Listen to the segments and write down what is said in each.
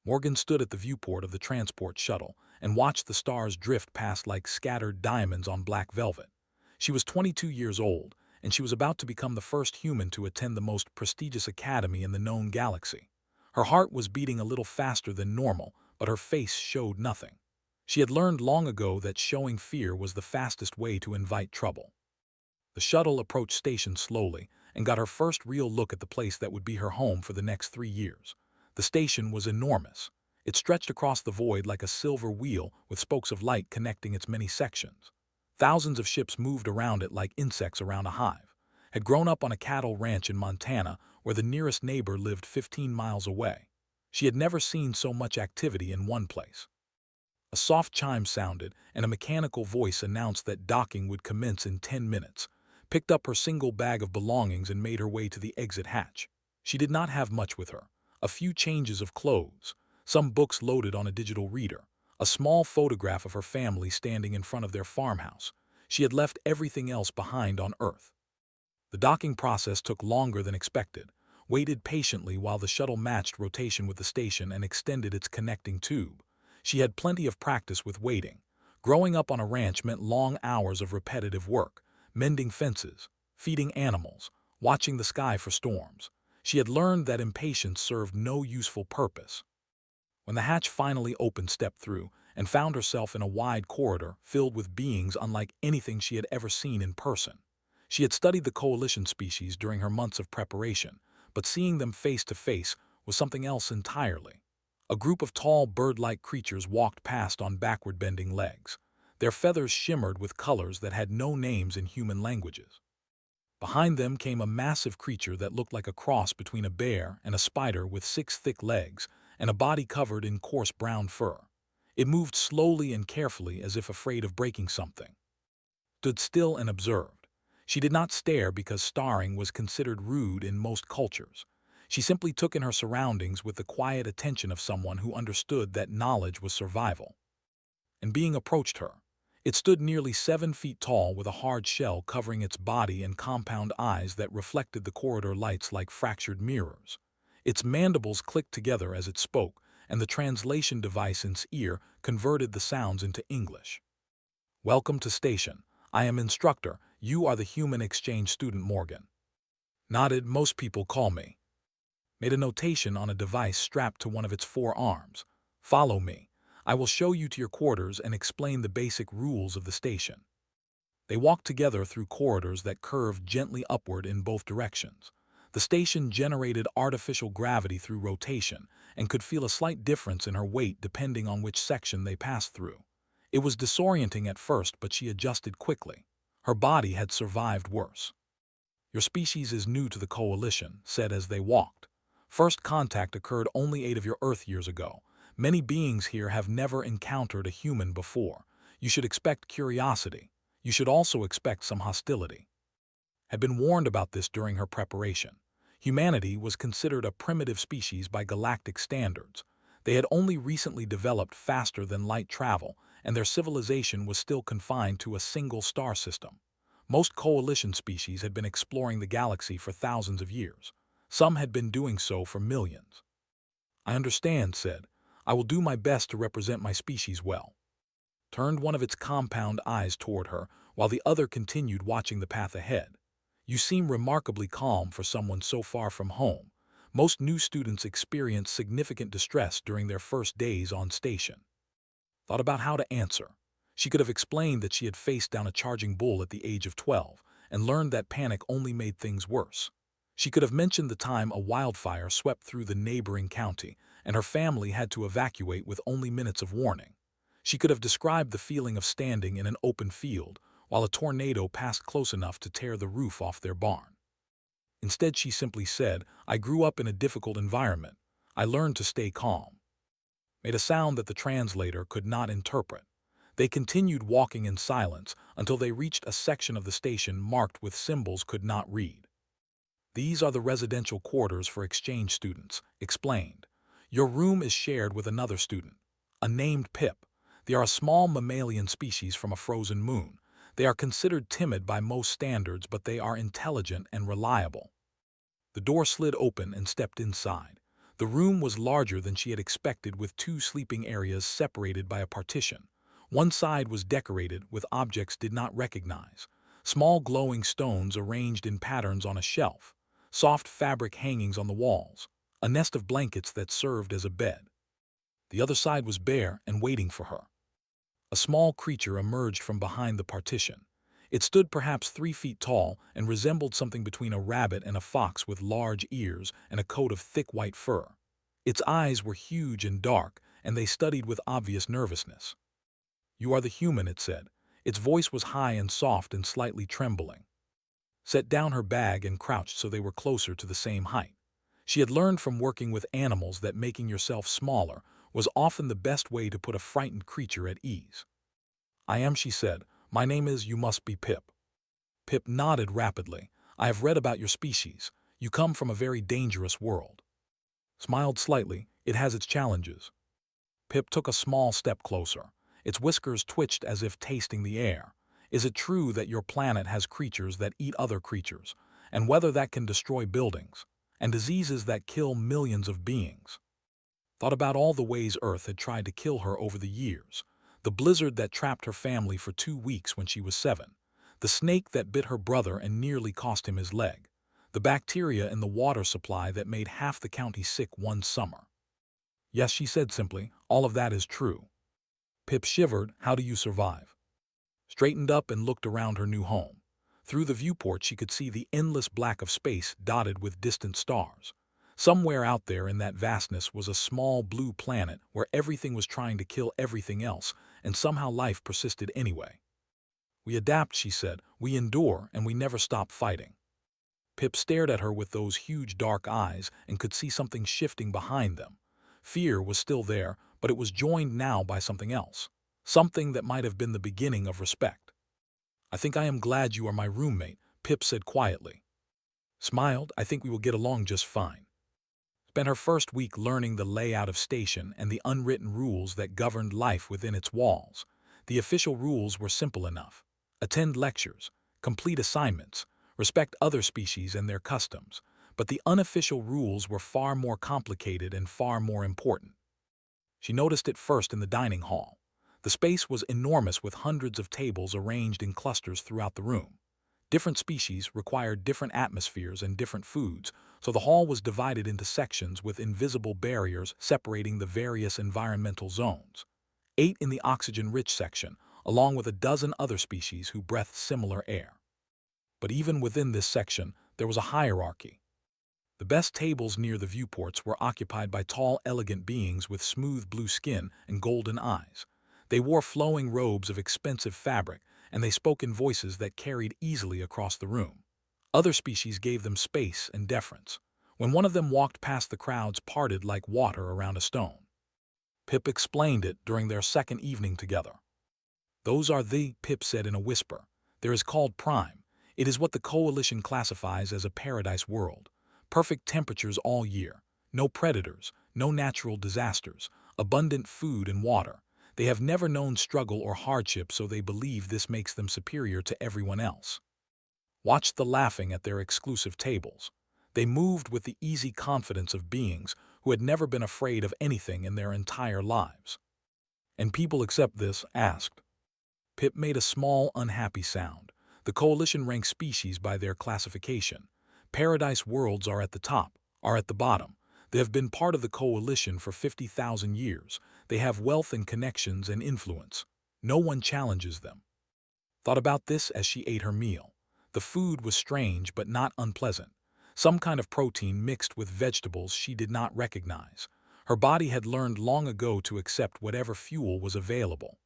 Morgan stood at the viewport of the transport shuttle and watched the stars drift past like scattered diamonds on black velvet. She was 22 years old, and she was about to become the first human to attend the most prestigious academy in the known galaxy. Her heart was beating a little faster than normal, but her face showed nothing. She had learned long ago that showing fear was the fastest way to invite trouble. The shuttle approached station slowly and got her first real look at the place that would be her home for the next 3 years. The station was enormous. It stretched across the void like a silver wheel with spokes of light connecting its many sections. Thousands of ships moved around it like insects around a hive. Had grown up on a cattle ranch in Montana where the nearest neighbor lived 15 miles away. She had never seen so much activity in one place. A soft chime sounded, and a mechanical voice announced that docking would commence in 10 minutes. Picked up her single bag of belongings and made her way to the exit hatch. She did not have much with her. A few changes of clothes, some books loaded on a digital reader, a small photograph of her family standing in front of their farmhouse. She had left everything else behind on Earth. The docking process took longer than expected, waited patiently while the shuttle matched rotation with the station and extended its connecting tube. She had plenty of practice with waiting. Growing up on a ranch meant long hours of repetitive work, mending fences, feeding animals, watching the sky for storms. She had learned that impatience served no useful purpose. When the hatch finally opened, stepped through, and found herself in a wide corridor filled with beings unlike anything she had ever seen in person. She had studied the coalition species during her months of preparation, but seeing them face to face was something else entirely. A group of tall bird-like creatures walked past on backward-bending legs. Their feathers shimmered with colors that had no names in human languages. Behind them came a massive creature that looked like a cross between a bear and a spider with 6 thick legs and a body covered in coarse brown fur. It moved slowly and carefully as if afraid of breaking something. Stood still and observed. She did not stare because staring was considered rude in most cultures. She simply took in her surroundings with the quiet attention of someone who understood that knowledge was survival. And being approached her. It stood nearly 7 feet tall with a hard shell covering its body and compound eyes that reflected the corridor lights like fractured mirrors. Its mandibles clicked together as it spoke, and the translation device in its ear converted the sounds into English. "Welcome to station. I am instructor. You are the human exchange student Morgan." Nodded. "Most people call me." Made a notation on a device strapped to one of its 4 arms. "Follow me. I will show you to your quarters and explain the basic rules of the station." They walked together through corridors that curved gently upward in both directions. The station generated artificial gravity through rotation and could feel a slight difference in her weight depending on which section they passed through. It was disorienting at first, but she adjusted quickly. Her body had survived worse. "Your species is new to the coalition," said as they walked. "First contact occurred only 8 of your Earth years ago. Many beings here have never encountered a human before. You should expect curiosity. You should also expect some hostility." Had been warned about this during her preparation. Humanity was considered a primitive species by galactic standards. They had only recently developed faster than light travel, and their civilization was still confined to a single star system. Most coalition species had been exploring the galaxy for thousands of years. Some had been doing so for millions. "I understand," said. "I will do my best to represent my species well." Turned one of its compound eyes toward her, while the other continued watching the path ahead. "You seem remarkably calm for someone so far from home. Most new students experience significant distress during their first days on station." Thought about how to answer. She could have explained that she had faced down a charging bull at the age of 12 and learned that panic only made things worse. She could have mentioned the time a wildfire swept through the neighboring county and her family had to evacuate with only minutes of warning. She could have described the feeling of standing in an open field while a tornado passed close enough to tear the roof off their barn. Instead, she simply said, "I grew up in a difficult environment. I learned to stay calm." Made a sound that the translator could not interpret. They continued walking in silence until they reached a section of the station marked with symbols could not read. "These are the residential quarters for exchange students," explained. "Your room is shared with another student, a named Pip. They are a small mammalian species from a frozen moon. They are considered timid by most standards, but they are intelligent and reliable." The door slid open and stepped inside. The room was larger than she had expected, with two sleeping areas separated by a partition. One side was decorated with objects did not recognize. Small glowing stones arranged in patterns on a shelf, soft fabric hangings on the walls, a nest of blankets that served as a bed. The other side was bare and waiting for her. A small creature emerged from behind the partition. It stood perhaps 3 feet tall and resembled something between a rabbit and a fox, with large ears and a coat of thick white fur. Its eyes were huge and dark, and they studied with obvious nervousness. "You are the human," it said. Its voice was high and soft and slightly trembling. Set down her bag and crouched so they were closer to the same height. She had learned from working with animals that making yourself smaller was often the best way to put a frightened creature at ease. "I am," she said. "My name is, you must be Pip." Pip nodded rapidly. "I have read about your species. You come from a very dangerous world." Smiled slightly. "It has its challenges." Pip took a small step closer. Its whiskers twitched as if tasting the air. "Is it true that your planet has creatures that eat other creatures, and weather that can destroy buildings, and diseases that kill millions of beings?" Thought about all the ways Earth had tried to kill her over the years. The blizzard that trapped her family for 2 weeks when she was 7. The snake that bit her brother and nearly cost him his leg. The bacteria in the water supply that made half the county sick one summer. "Yes," she said simply, "all of that is true." Pip shivered. "How do you survive?" Straightened up and looked around her new home. Through the viewport she could see the endless black of space dotted with distant stars. Somewhere out there in that vastness was a small blue planet where everything was trying to kill everything else, and somehow life persisted anyway. "We adapt," she said. "We endure, and we never stop fighting." Pip stared at her with those huge dark eyes and could see something shifting behind them. Fear was still there, but it was joined now by something else. Something that might have been the beginning of respect. "I think I am glad you are my roommate," Pip said quietly. Smiled. "I think we will get along just fine." Spent her first week learning the layout of station and the unwritten rules that governed life within its walls. The official rules were simple enough. Attend lectures, complete assignments, respect other species and their customs. But the unofficial rules were far more complicated and far more important. She noticed it first in the dining hall. The space was enormous, with hundreds of tables arranged in clusters throughout the room. Different species required different atmospheres and different foods, so the hall was divided into sections with invisible barriers separating the various environmental zones. 8 in the oxygen-rich section, along with a dozen other species who breathed similar air. But even within this section, there was a hierarchy. The best tables near the viewports were occupied by tall, elegant beings with smooth blue skin and golden eyes. They wore flowing robes of expensive fabric, and they spoke in voices that carried easily across the room. Other species gave them space and deference. When one of them walked past, the crowds parted like water around a stone. Pip explained it during their second evening together. "Those are Pip said in a whisper. "There is called Prime. It is what the Coalition classifies as a paradise world. Perfect temperatures all year, no predators, no natural disasters, abundant food and water. They have never known struggle or hardship, so they believe this makes them superior to everyone else." Watched the laughing at their exclusive tables. They moved with the easy confidence of beings who had never been afraid of anything in their entire lives. "And people accept this?" asked. Pip made a small, unhappy sound. "The Coalition ranks species by their classification. Paradise worlds are at the top, are at the bottom. They have been part of the Coalition for 50,000 years. They have wealth and connections and influence. No one challenges them." Thought about this as she ate her meal. The food was strange but not unpleasant. Some kind of protein mixed with vegetables she did not recognize. Her body had learned long ago to accept whatever fuel was available.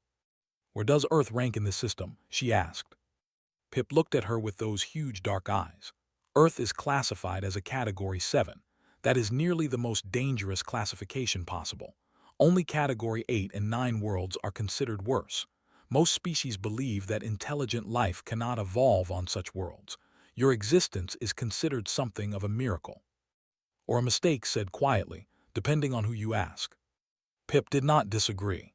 "Where does Earth rank in this system?" she asked. Pip looked at her with those huge dark eyes. "Earth is classified as a Category 7. That is nearly the most dangerous classification possible. Only Category 8 and 9 worlds are considered worse. Most species believe that intelligent life cannot evolve on such worlds. Your existence is considered something of a miracle. Or a mistake," said quietly, "depending on who you ask." Pip did not disagree.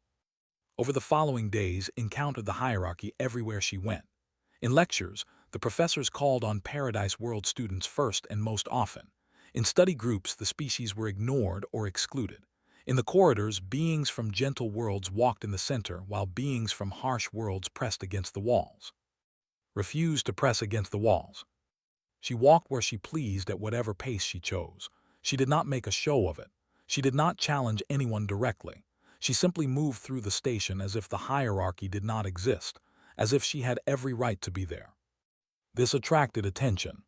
Over the following days, encountered the hierarchy everywhere she went. In lectures, the professors called on Paradise World students first and most often. In study groups, the species were ignored or excluded. In the corridors, beings from gentle worlds walked in the center, while beings from harsh worlds pressed against the walls. Refused to press against the walls. She walked where she pleased at whatever pace she chose. She did not make a show of it. She did not challenge anyone directly. She simply moved through the station as if the hierarchy did not exist, as if she had every right to be there. This attracted attention.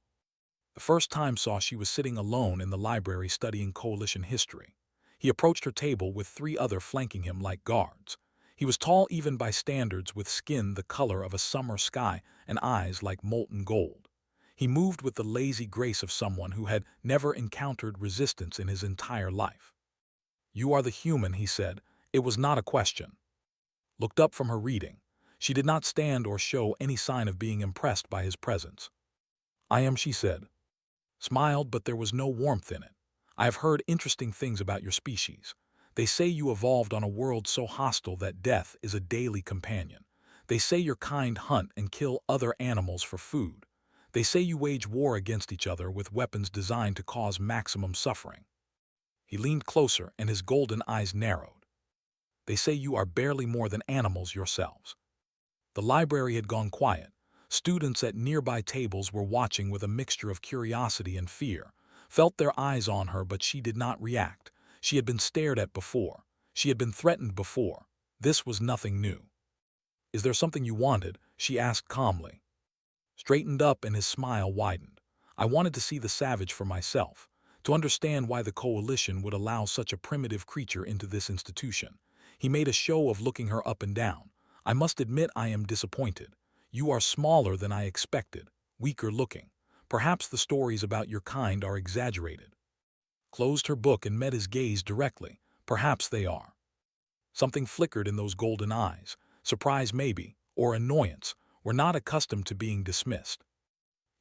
The first time saw she was sitting alone in the library studying coalition history. He approached her table with 3 others flanking him like guards. He was tall even by standards, with skin the color of a summer sky and eyes like molten gold. He moved with the lazy grace of someone who had never encountered resistance in his entire life. "You are the human," he said. It was not a question. Looked up from her reading. She did not stand or show any sign of being impressed by his presence. "I am," she said. Smiled, but there was no warmth in it. "I have heard interesting things about your species. They say you evolved on a world so hostile that death is a daily companion. They say your kind hunt and kill other animals for food. They say you wage war against each other with weapons designed to cause maximum suffering." He leaned closer and his golden eyes narrowed. "They say you are barely more than animals yourselves." The library had gone quiet. Students at nearby tables were watching with a mixture of curiosity and fear, felt their eyes on her, but she did not react. She had been stared at before. She had been threatened before. This was nothing new. "Is there something you wanted?" she asked calmly. Straightened up and his smile widened. "I wanted to see the savage for myself, to understand why the coalition would allow such a primitive creature into this institution." He made a show of looking her up and down. "I must admit I am disappointed. You are smaller than I expected, weaker looking. Perhaps the stories about your kind are exaggerated." Closed her book and met his gaze directly. "Perhaps they are." Something flickered in those golden eyes. Surprise maybe, or annoyance. "We're not accustomed to being dismissed."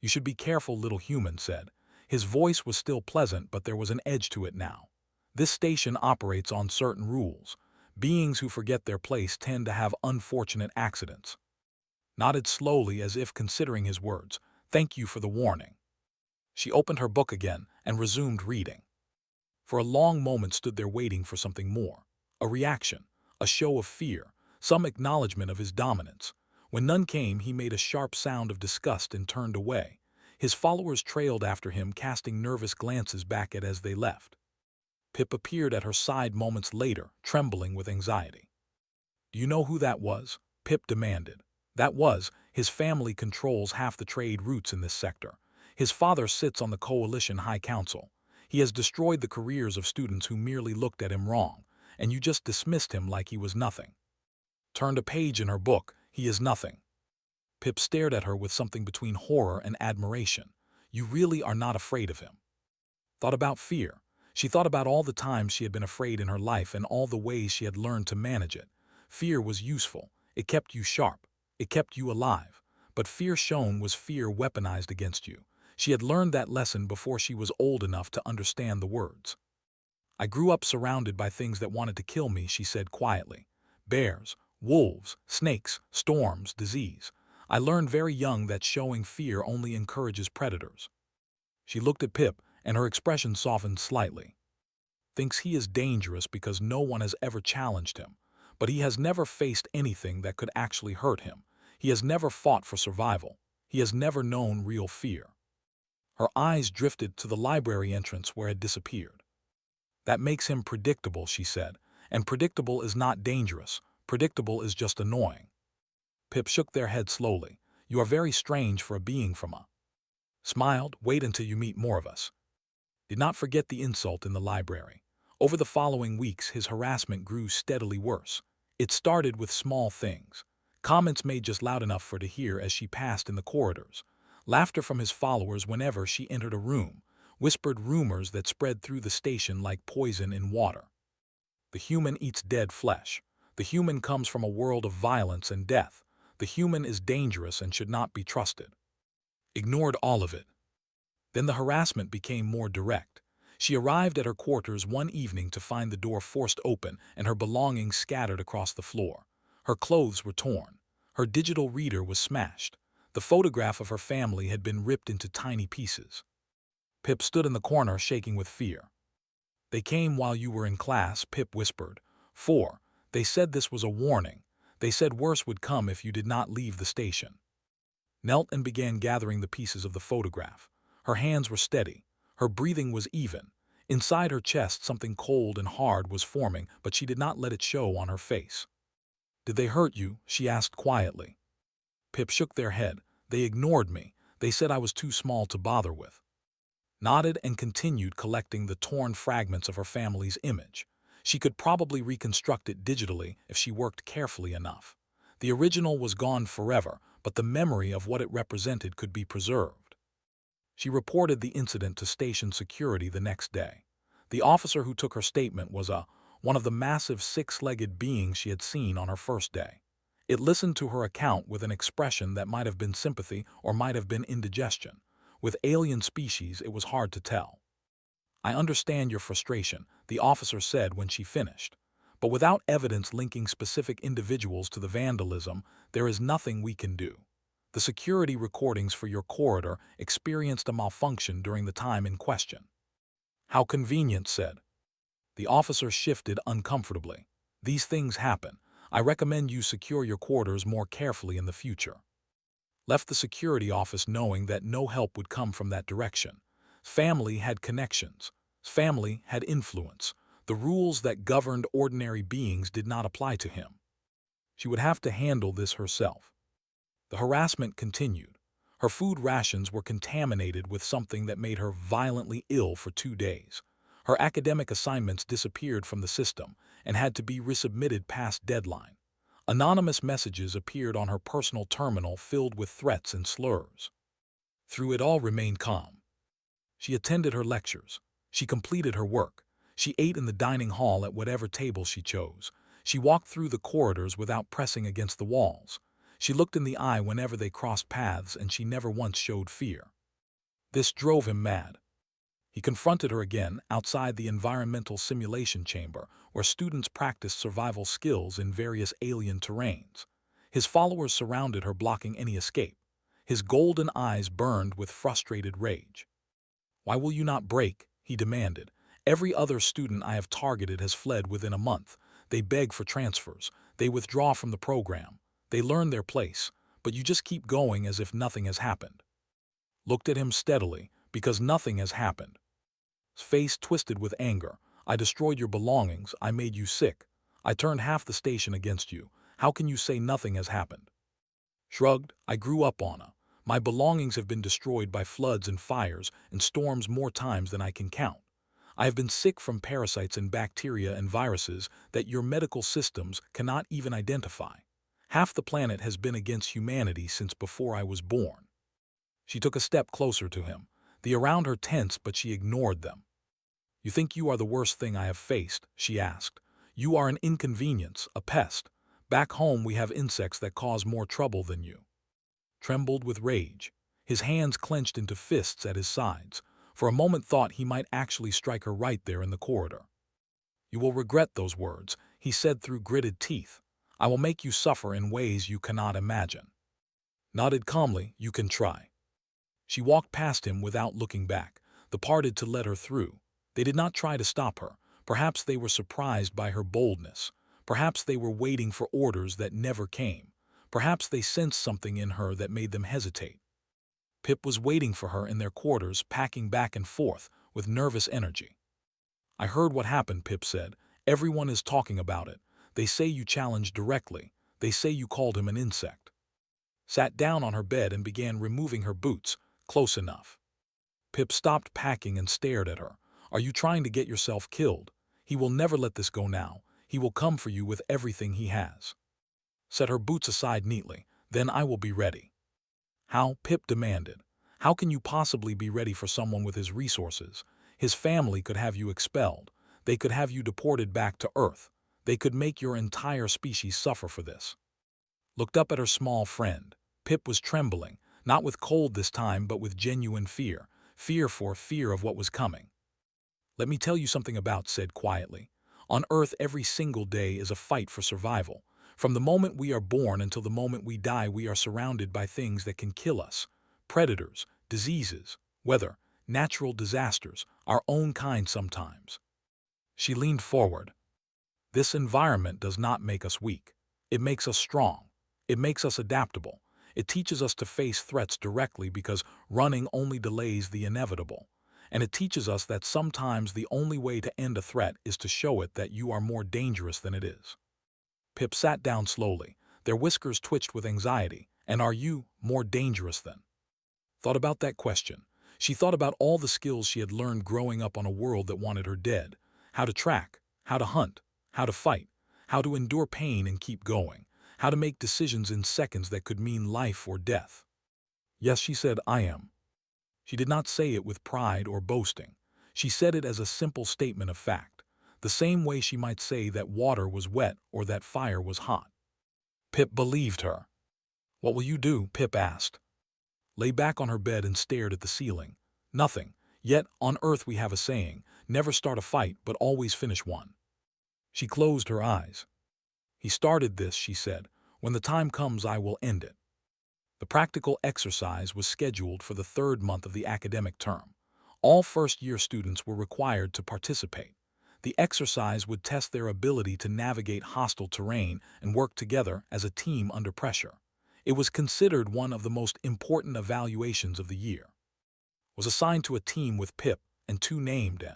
"You should be careful," little human said. His voice was still pleasant, but there was an edge to it now. "This station operates on certain rules. Beings who forget their place tend to have unfortunate accidents." Nodded slowly as if considering his words. "Thank you for the warning." She opened her book again and resumed reading. For a long moment stood there waiting for something more. A reaction, a show of fear, some acknowledgement of his dominance. When none came, he made a sharp sound of disgust and turned away. His followers trailed after him, casting nervous glances back at as they left. Pip appeared at her side moments later, trembling with anxiety. "Do you know who that was?" Pip demanded. "That was, his family controls half the trade routes in this sector. His father sits on the Coalition High Council. He has destroyed the careers of students who merely looked at him wrong, and you just dismissed him like he was nothing." Turned a page in her book. "He is nothing." Pip stared at her with something between horror and admiration. "You really are not afraid of him?" Thought about fear. She thought about all the times she had been afraid in her life and all the ways she had learned to manage it. Fear was useful. It kept you sharp. It kept you alive. But fear shown was fear weaponized against you. She had learned that lesson before she was old enough to understand the words. "I grew up surrounded by things that wanted to kill me," she said quietly. "Bears, wolves, snakes, storms, disease. I learned very young that showing fear only encourages predators." She looked at Pip, and her expression softened slightly. "Thinks he is dangerous because no one has ever challenged him. But he has never faced anything that could actually hurt him. He has never fought for survival. He has never known real fear." Her eyes drifted to the library entrance where it had disappeared. "That makes him predictable," she said. "And predictable is not dangerous. Predictable is just annoying." Pip shook their head slowly. "You are very strange for a being from a..." Smiled. "Wait until you meet more of us." Did not forget the insult in the library. Over the following weeks, his harassment grew steadily worse. It started with small things. Comments made just loud enough for her to hear as she passed in the corridors. Laughter from his followers whenever she entered a room. Whispered rumors that spread through the station like poison in water. The human eats dead flesh. The human comes from a world of violence and death. The human is dangerous and should not be trusted. Ignored all of it. Then the harassment became more direct. She arrived at her quarters one evening to find the door forced open and her belongings scattered across the floor. Her clothes were torn. Her digital reader was smashed. The photograph of her family had been ripped into tiny pieces. Pip stood in the corner, shaking with fear. They came while you were in class, Pip whispered. 4. They said this was a warning. They said worse would come if you did not leave the station. Knelt and began gathering the pieces of the photograph. Her hands were steady. Her breathing was even. Inside her chest, something cold and hard was forming, but she did not let it show on her face. Did they hurt you? She asked quietly. Pip shook their head. They ignored me. They said I was too small to bother with. Nodded and continued collecting the torn fragments of her family's image. She could probably reconstruct it digitally if she worked carefully enough. The original was gone forever, but the memory of what it represented could be preserved. She reported the incident to station security the next day. The officer who took her statement was one of the massive six-legged beings she had seen on her first day. It listened to her account with an expression that might have been sympathy or might have been indigestion. With alien species, it was hard to tell. I understand your frustration, the officer said when she finished. But without evidence linking specific individuals to the vandalism, there is nothing we can do. The security recordings for your corridor experienced a malfunction during the time in question. How convenient, said. The officer shifted uncomfortably. These things happen. I recommend you secure your quarters more carefully in the future. Left the security office knowing that no help would come from that direction. Family had connections. Family had influence. The rules that governed ordinary beings did not apply to him. She would have to handle this herself. The harassment continued. Her food rations were contaminated with something that made her violently ill for 2 days. Her academic assignments disappeared from the system and had to be resubmitted past deadline. Anonymous messages appeared on her personal terminal filled with threats and slurs. Through it all, remained calm. She attended her lectures. She completed her work. She ate in the dining hall at whatever table she chose. She walked through the corridors without pressing against the walls. She looked in the eye whenever they crossed paths, and she never once showed fear. This drove him mad. He confronted her again outside the environmental simulation chamber, where students practiced survival skills in various alien terrains. His followers surrounded her, blocking any escape. His golden eyes burned with frustrated rage. Why will you not break? He demanded. Every other student I have targeted has fled within a month. They beg for transfers. They withdraw from the program. They learn their place, but you just keep going as if nothing has happened. Looked at him steadily, because nothing has happened. His face twisted with anger. I destroyed your belongings. I made you sick. I turned half the station against you. How can you say nothing has happened? Shrugged. I grew up on a. My belongings have been destroyed by floods and fires and storms more times than I can count. I have been sick from parasites and bacteria and viruses that your medical systems cannot even identify. Half the planet has been against humanity since before I was born. She took a step closer to him. The around her tensed, but she ignored them. You think you are the worst thing I have faced? She asked. You are an inconvenience, a pest. Back home we have insects that cause more trouble than you. Trembled with rage. His hands clenched into fists at his sides. For a moment thought he might actually strike her right there in the corridor. You will regret those words, he said through gritted teeth. I will make you suffer in ways you cannot imagine. Nodded calmly. You can try. She walked past him without looking back. The parted to let her through. They did not try to stop her. Perhaps they were surprised by her boldness. Perhaps they were waiting for orders that never came. Perhaps they sensed something in her that made them hesitate. Pip was waiting for her in their quarters, packing back and forth with nervous energy. I heard what happened, Pip said. Everyone is talking about it. They say you challenged directly. They say you called him an insect. Sat down on her bed and began removing her boots. Close enough. Pip stopped packing and stared at her. Are you trying to get yourself killed? He will never let this go now. He will come for you with everything he has. Set her boots aside neatly. Then I will be ready. How? Pip demanded. How can you possibly be ready for someone with his resources? His family could have you expelled. They could have you deported back to Earth. They could make your entire species suffer for this. Looked up at her small friend. Pip was trembling, not with cold this time, but with genuine fear. Fear of what was coming. Let me tell you something about, said quietly. On Earth, every single day is a fight for survival. From the moment we are born until the moment we die, we are surrounded by things that can kill us. Predators, diseases, weather, natural disasters, our own kind sometimes. She leaned forward. This environment does not make us weak. It makes us strong. It makes us adaptable. It teaches us to face threats directly because running only delays the inevitable. And it teaches us that sometimes the only way to end a threat is to show it that you are more dangerous than it is. Pip sat down slowly. Their whiskers twitched with anxiety. And are you more dangerous than? Thought about that question. She thought about all the skills she had learned growing up on a world that wanted her dead. How to track, how to hunt, how to fight, how to endure pain and keep going, how to make decisions in seconds that could mean life or death. Yes, she said, I am. She did not say it with pride or boasting. She said it as a simple statement of fact, the same way she might say that water was wet or that fire was hot. Pip believed her. What will you do? Pip asked. Lay back on her bed and stared at the ceiling. Nothing. Yet, on Earth we have a saying, never start a fight, but always finish one. She closed her eyes. He started this, she said. When the time comes, I will end it. The practical exercise was scheduled for the third month of the academic term. All first-year students were required to participate. The exercise would test their ability to navigate hostile terrain and work together as a team under pressure. It was considered one of the most important evaluations of the year. It was assigned to a team with Pip and two named N.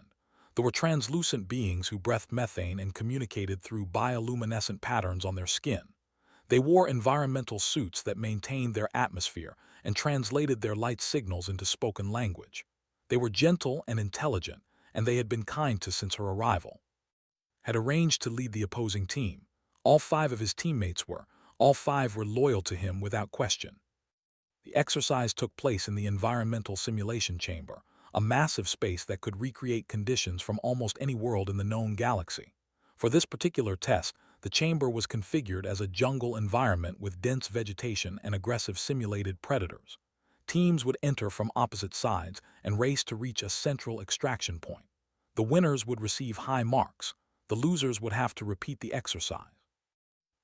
There were translucent beings who breathed methane and communicated through bioluminescent patterns on their skin. They wore environmental suits that maintained their atmosphere and translated their light signals into spoken language. They were gentle and intelligent, and they had been kind to since her arrival. Had arranged to lead the opposing team. All 5 of his teammates were. All 5 were loyal to him without question. The exercise took place in the environmental simulation chamber, a massive space that could recreate conditions from almost any world in the known galaxy. For this particular test, the chamber was configured as a jungle environment with dense vegetation and aggressive simulated predators. Teams would enter from opposite sides and race to reach a central extraction point. The winners would receive high marks. The losers would have to repeat the exercise.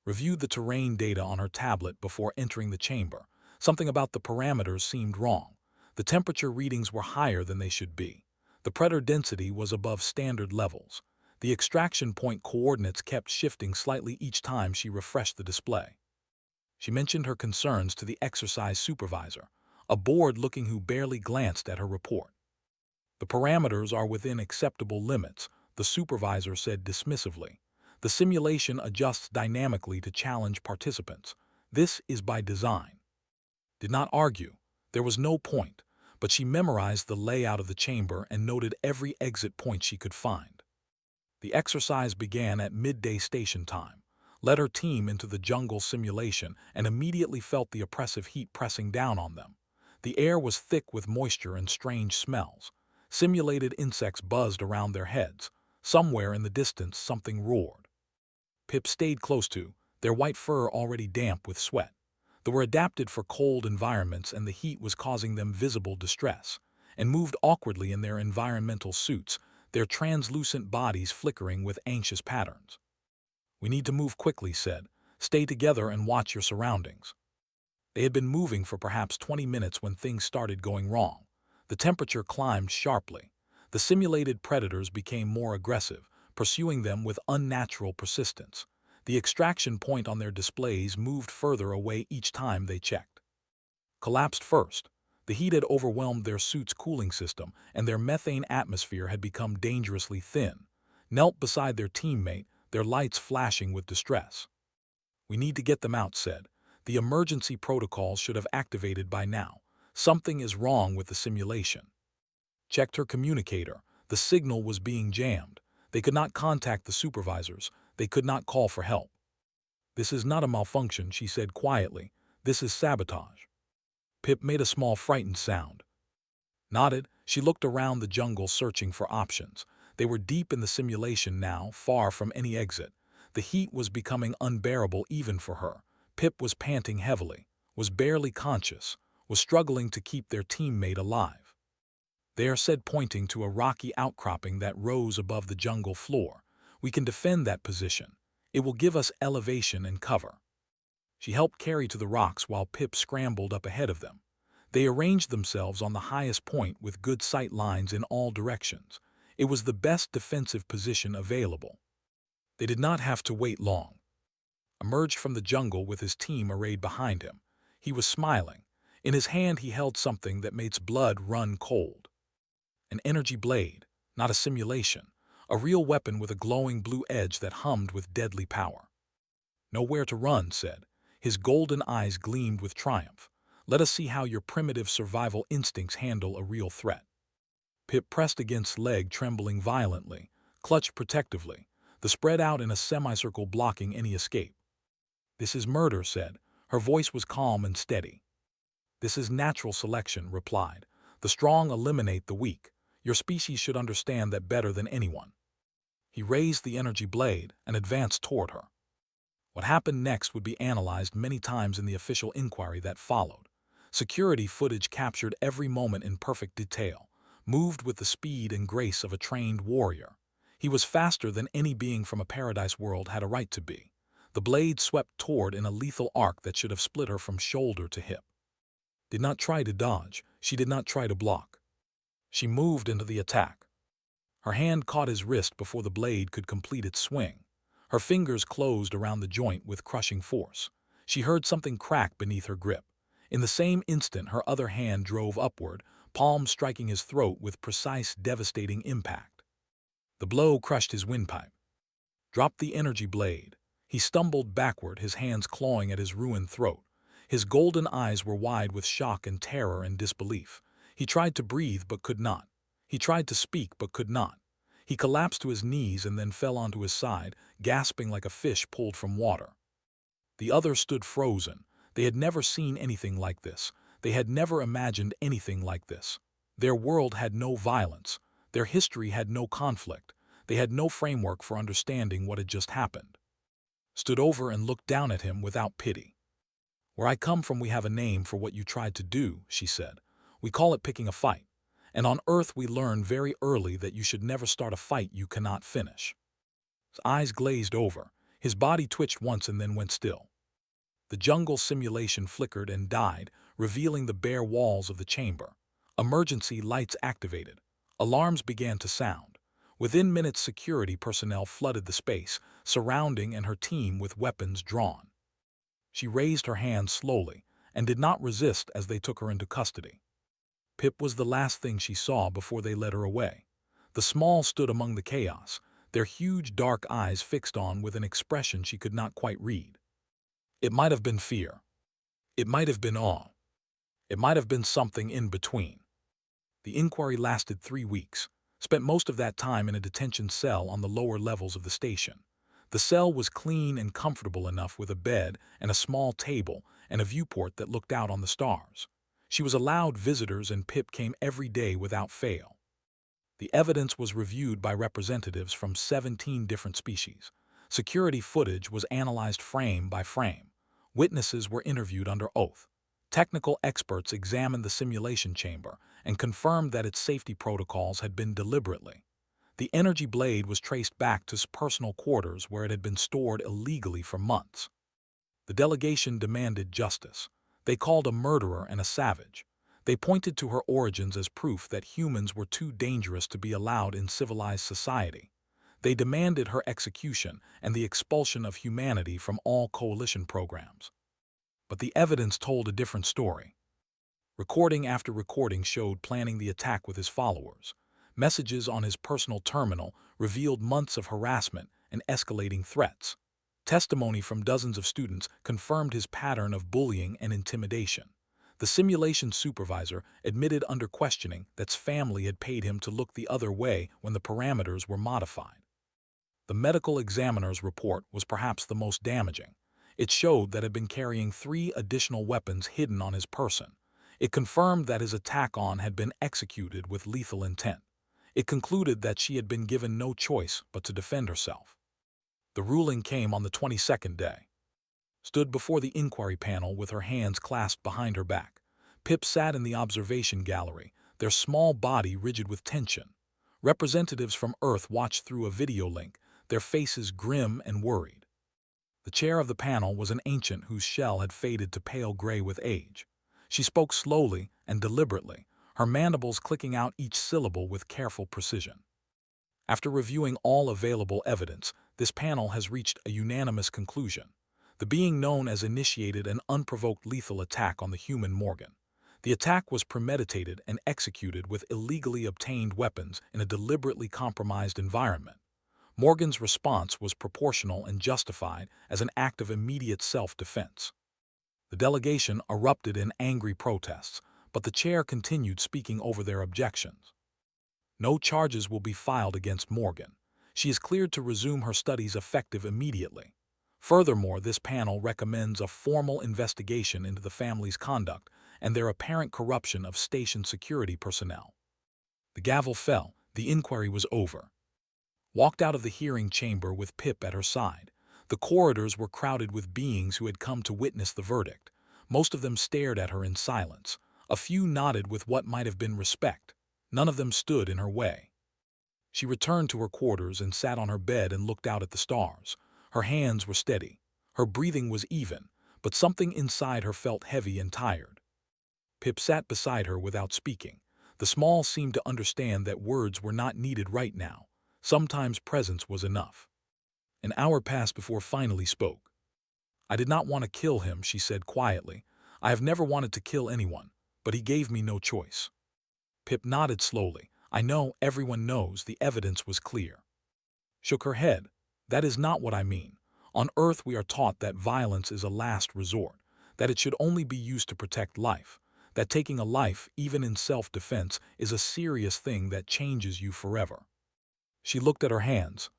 Reviewed the terrain data on her tablet before entering the chamber. Something about the parameters seemed wrong. The temperature readings were higher than they should be. The predator density was above standard levels. The extraction point coordinates kept shifting slightly each time she refreshed the display. She mentioned her concerns to the exercise supervisor, a bored-looking who barely glanced at her report. The parameters are within acceptable limits, the supervisor said dismissively. The simulation adjusts dynamically to challenge participants. This is by design. Did not argue. There was no point, but she memorized the layout of the chamber and noted every exit point she could find. The exercise began at midday station time, led her team into the jungle simulation, and immediately felt the oppressive heat pressing down on them. The air was thick with moisture and strange smells. Simulated insects buzzed around their heads. Somewhere in the distance, something roared. Pip stayed close to, their white fur already damp with sweat. They were adapted for cold environments, and the heat was causing them visible distress, and moved awkwardly in their environmental suits, their translucent bodies flickering with anxious patterns. We need to move quickly, said. Stay together and watch your surroundings. They had been moving for perhaps 20 minutes when things started going wrong. The temperature climbed sharply. The simulated predators became more aggressive, pursuing them with unnatural persistence. The extraction point on their displays moved further away each time they checked. Collapsed first. The heat had overwhelmed their suit's cooling system, and their methane atmosphere had become dangerously thin. Knelt beside their teammate, their lights flashing with distress. We need to get them out, said. The emergency protocols should have activated by now. Something is wrong with the simulation. Checked her communicator. The signal was being jammed. They could not contact the supervisors. They could not call for help. This is not a malfunction, she said quietly. This is sabotage. Pip made a small frightened sound. Nodded. She looked around the jungle searching for options. They were deep in the simulation now, far from any exit. The heat was becoming unbearable even for her. Pip was panting heavily, was barely conscious, was struggling to keep their teammate alive. There, said, pointing to a rocky outcropping that rose above the jungle floor. We can defend that position. It will give us elevation and cover. She helped carry to the rocks while Pip scrambled up ahead of them. They arranged themselves on the highest point with good sight lines in all directions. It was the best defensive position available. They did not have to wait long. Emerged from the jungle with his team arrayed behind him. He was smiling. In his hand he held something that made blood run cold. An energy blade, not a simulation. A real weapon with a glowing blue edge that hummed with deadly power. "Nowhere to run," said. His golden eyes gleamed with triumph. "Let us see how your primitive survival instincts handle a real threat." Pip pressed against leg, trembling violently, clutched protectively, the spread out in a semicircle blocking any escape. "This is murder," said. Her voice was calm and steady. "This is natural selection," replied. "The strong eliminate the weak. Your species should understand that better than anyone." He raised the energy blade and advanced toward her. What happened next would be analyzed many times in the official inquiry that followed. Security footage captured every moment in perfect detail, moved with the speed and grace of a trained warrior. He was faster than any being from a paradise world had a right to be. The blade swept toward in a lethal arc that should have split her from shoulder to hip. Did not try to dodge. She did not try to block. She moved into the attack. Her hand caught his wrist before the blade could complete its swing. Her fingers closed around the joint with crushing force. She heard something crack beneath her grip. In the same instant, her other hand drove upward, palm striking his throat with precise, devastating impact. The blow crushed his windpipe. Dropped the energy blade. He stumbled backward, his hands clawing at his ruined throat. His golden eyes were wide with shock and terror and disbelief. He tried to breathe but could not. He tried to speak but could not. He collapsed to his knees and then fell onto his side, gasping like a fish pulled from water. The others stood frozen. They had never seen anything like this. They had never imagined anything like this. Their world had no violence. Their history had no conflict. They had no framework for understanding what had just happened. Stood over and looked down at him without pity. "Where I come from, we have a name for what you tried to do," she said. "We call it picking a fight. And on Earth we learn very early that you should never start a fight you cannot finish." His eyes glazed over. His body twitched once and then went still. The jungle simulation flickered and died, revealing the bare walls of the chamber. Emergency lights activated. Alarms began to sound. Within minutes, security personnel flooded the space, surrounding and her team with weapons drawn. She raised her hand slowly and did not resist as they took her into custody. Pip was the last thing she saw before they led her away. The small stood among the chaos, their huge dark eyes fixed on with an expression she could not quite read. It might have been fear. It might have been awe. It might have been something in between. The inquiry lasted 3 weeks, spent most of that time in a detention cell on the lower levels of the station. The cell was clean and comfortable enough with a bed and a small table and a viewport that looked out on the stars. She was allowed visitors and Pip came every day without fail. The evidence was reviewed by representatives from 17 different species. Security footage was analyzed frame by frame. Witnesses were interviewed under oath. Technical experts examined the simulation chamber and confirmed that its safety protocols had been deliberately. The energy blade was traced back to his personal quarters where it had been stored illegally for months. The delegation demanded justice. They called a murderer and a savage. They pointed to her origins as proof that humans were too dangerous to be allowed in civilized society. They demanded her execution and the expulsion of humanity from all coalition programs. But the evidence told a different story. Recording after recording showed planning the attack with his followers. Messages on his personal terminal revealed months of harassment and escalating threats. Testimony from dozens of students confirmed his pattern of bullying and intimidation. The simulation supervisor admitted under questioning that his family had paid him to look the other way when the parameters were modified. The medical examiner's report was perhaps the most damaging. It showed that he had been carrying 3 additional weapons hidden on his person. It confirmed that his attack on had been executed with lethal intent. It concluded that she had been given no choice but to defend herself. The ruling came on the 22nd day. Stood before the inquiry panel with her hands clasped behind her back. Pip sat in the observation gallery, their small body rigid with tension. Representatives from Earth watched through a video link, their faces grim and worried. The chair of the panel was an ancient whose shell had faded to pale gray with age. She spoke slowly and deliberately, her mandibles clicking out each syllable with careful precision. After reviewing all available evidence, this panel has reached a unanimous conclusion. The being known as initiated an unprovoked lethal attack on the human Morgan. The attack was premeditated and executed with illegally obtained weapons in a deliberately compromised environment. Morgan's response was proportional and justified as an act of immediate self-defense. The delegation erupted in angry protests, but the chair continued speaking over their objections. No charges will be filed against Morgan. She is cleared to resume her studies effective immediately. Furthermore, this panel recommends a formal investigation into the family's conduct and their apparent corruption of station security personnel. The gavel fell. The inquiry was over. Walked out of the hearing chamber with Pip at her side. The corridors were crowded with beings who had come to witness the verdict. Most of them stared at her in silence. A few nodded with what might have been respect. None of them stood in her way. She returned to her quarters and sat on her bed and looked out at the stars. Her hands were steady. Her breathing was even, but something inside her felt heavy and tired. Pip sat beside her without speaking. The small seemed to understand that words were not needed right now. Sometimes presence was enough. An hour passed before finally spoke. "I did not want to kill him," she said quietly. "I have never wanted to kill anyone, but he gave me no choice." Pip nodded slowly. "I know, everyone knows, the evidence was clear." Shook her head. "That is not what I mean. On Earth we are taught that violence is a last resort, that it should only be used to protect life, that taking a life, even in self-defense, is a serious thing that changes you forever." She looked at her hands.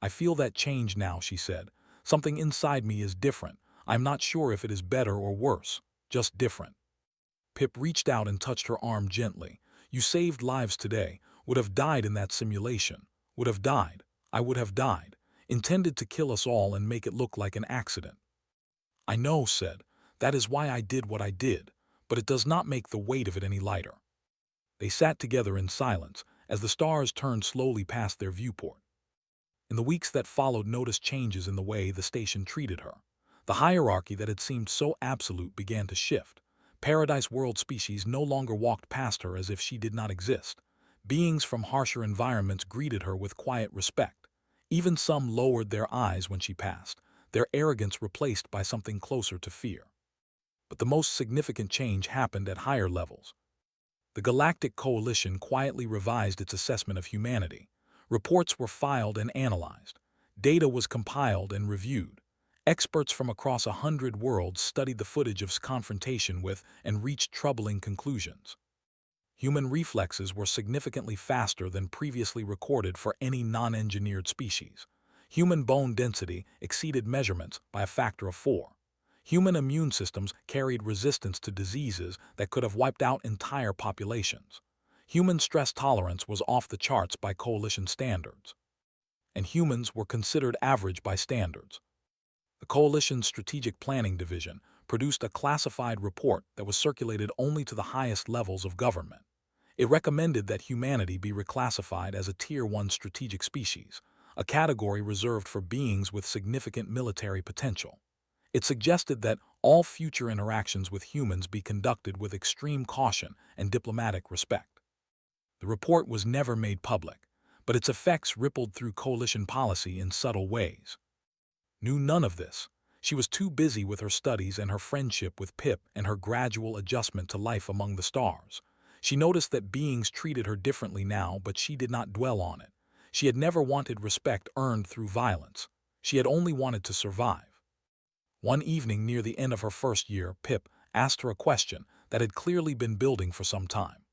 "I feel that change now," she said. "Something inside me is different. I'm not sure if it is better or worse, just different." Pip reached out and touched her arm gently. "You saved lives today. Would have died in that simulation. Would have died. I would have died. Intended to kill us all and make it look like an accident." "I know," said. "That is why I did what I did, but it does not make the weight of it any lighter." They sat together in silence as the stars turned slowly past their viewport. In the weeks that followed, noticed changes in the way the station treated her. The hierarchy that had seemed so absolute began to shift. Paradise World species no longer walked past her as if she did not exist. Beings from harsher environments greeted her with quiet respect. Even some lowered their eyes when she passed, their arrogance replaced by something closer to fear. But the most significant change happened at higher levels. The Galactic Coalition quietly revised its assessment of humanity. Reports were filed and analyzed. Data was compiled and reviewed. Experts from across 100 worlds studied the footage of confrontation with and reached troubling conclusions. Human reflexes were significantly faster than previously recorded for any non-engineered species. Human bone density exceeded measurements by a factor of 4. Human immune systems carried resistance to diseases that could have wiped out entire populations. Human stress tolerance was off the charts by coalition standards. And humans were considered average by standards. The Coalition's Strategic Planning Division produced a classified report that was circulated only to the highest levels of government. It recommended that humanity be reclassified as a Tier 1 strategic species, a category reserved for beings with significant military potential. It suggested that all future interactions with humans be conducted with extreme caution and diplomatic respect. The report was never made public, but its effects rippled through coalition policy in subtle ways. Knew none of this. She was too busy with her studies and her friendship with Pip and her gradual adjustment to life among the stars. She noticed that beings treated her differently now, but she did not dwell on it. She had never wanted respect earned through violence. She had only wanted to survive. One evening near the end of her first year, Pip asked her a question that had clearly been building for some time.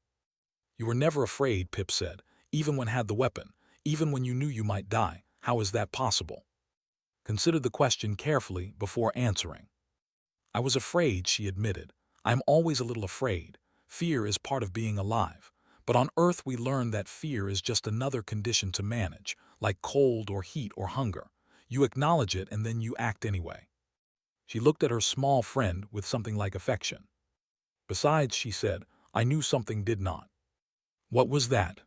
"You were never afraid," Pip said, "even when had the weapon, even when you knew you might die. How is that possible?" Considered the question carefully before answering. "I was afraid," she admitted. "I am always a little afraid. Fear is part of being alive. But on Earth we learned that fear is just another condition to manage, like cold or heat or hunger. You acknowledge it and then you act anyway." She looked at her small friend with something like affection. "Besides," she said, "I knew something did not." "What was that?"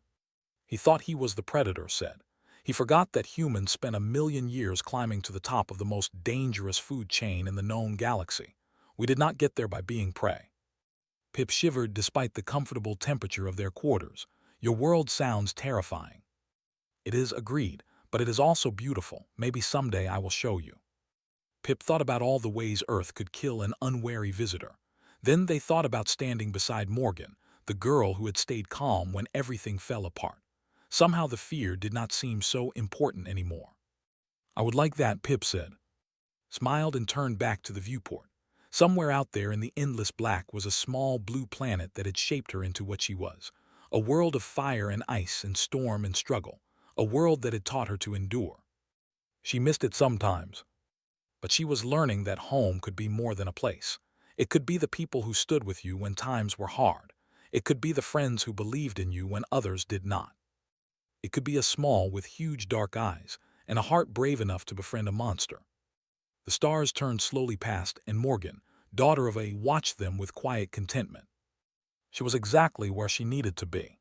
"He thought he was the predator," said. "He forgot that humans spent 1,000,000 years climbing to the top of the most dangerous food chain in the known galaxy. We did not get there by being prey." Pip shivered despite the comfortable temperature of their quarters. Your world sounds terrifying. It is, agreed, but it is also beautiful. Maybe someday I will show you. Pip thought about all the ways Earth could kill an unwary visitor. Then they thought about standing beside Morgan, the girl who had stayed calm when everything fell apart. Somehow the fear did not seem so important anymore. I would like that, Pip said, smiled and turned back to the viewport. Somewhere out there in the endless black was a small blue planet that had shaped her into what she was. A world of fire and ice and storm and struggle. A world that had taught her to endure. She missed it sometimes, but she was learning that home could be more than a place. It could be the people who stood with you when times were hard. It could be the friends who believed in you when others did not. It could be a small with huge dark eyes and a heart brave enough to befriend a monster. The stars turned slowly past, and Morgan, daughter of a, watched them with quiet contentment. She was exactly where she needed to be.